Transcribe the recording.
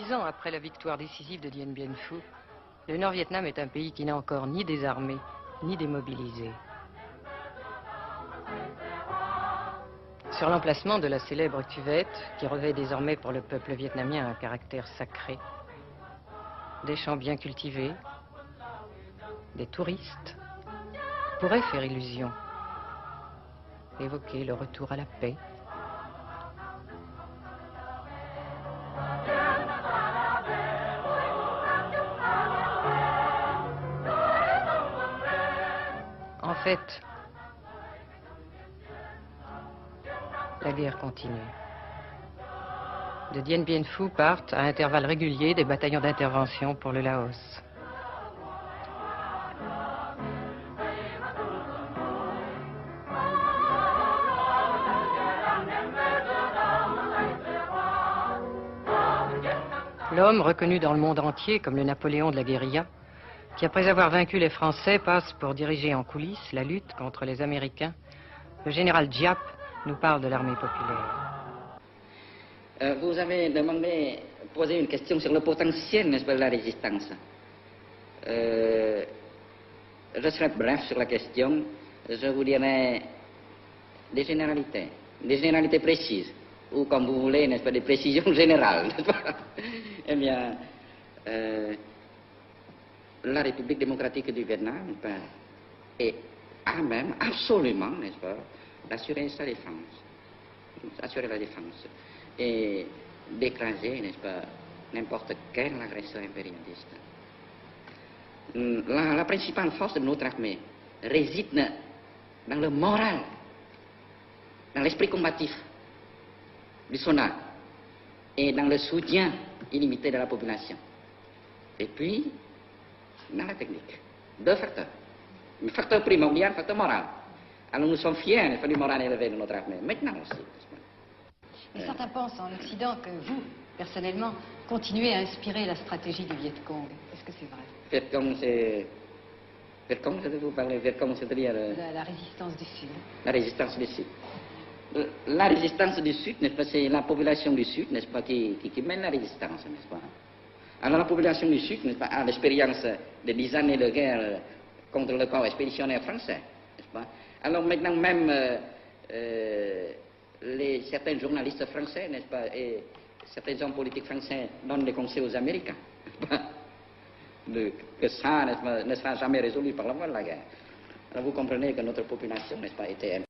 10 ans après la victoire décisive de Dien Bien Phu, le Nord-Vietnam est un pays qui n'a encore ni désarmé, ni démobilisé. Sur l'emplacement de la célèbre cuvette, qui revêt désormais pour le peuple vietnamien un caractère sacré, des champs bien cultivés, des touristes pourraient faire illusion, évoquer le retour à la paix. En fait, la guerre continue. De Dien Bien Phu partent à intervalles réguliers des bataillons d'intervention pour le Laos. L'homme reconnu dans le monde entier comme le Napoléon de la guérilla, qui après avoir vaincu les Français passe pour diriger en coulisses la lutte contre les Américains, le général Giap nous parle de l'armée populaire. Vous avez posé une question sur le potentiel, n'est-ce pas, de la résistance. Je serai bref sur la question. Je vous dirai des généralités précises, ou comme vous voulez, n'est-ce pas, des précisions générales, n'est-ce pas? Eh bien, la République démocratique du Vietnam a même absolument, n'est-ce pas, d'assurer sa défense, assurer la défense et d'écraser, n'est-ce pas, n'importe quel agresseur impérialiste. La principale force de notre armée réside dans le moral, dans l'esprit combatif du soldat et dans le soutien illimité de la population. Et puis, dans la technique. Deux facteurs. Le facteur primordial, le facteur moral. Alors nous sommes fiers du moral élevé de notre armée. Maintenant aussi. Mais certains pensent en Occident que vous, personnellement, continuez à inspirer la stratégie du Viet Cong. Est-ce que c'est vrai? Viet Cong, c'est... Viet Cong, je vais vous parler. Viet Cong, c'est-à-dire... La résistance du Sud. La résistance du Sud. La résistance du Sud, n'est-ce pas, c'est la population du Sud, n'est-ce pas, qui mène la résistance, n'est-ce pas. Alors la population du Sud, n'est-ce pas, a l'expérience de 10 années de guerre contre le corps expéditionnaire français, n'est-ce pas. Alors maintenant même, certains journalistes français, n'est-ce pas, et certains hommes politiques français donnent des conseils aux Américains, n'est-ce pas, que ça, n'est-ce pas, ne sera jamais résolu par la voie de la guerre. Alors vous comprenez que notre population, n'est-ce pas, était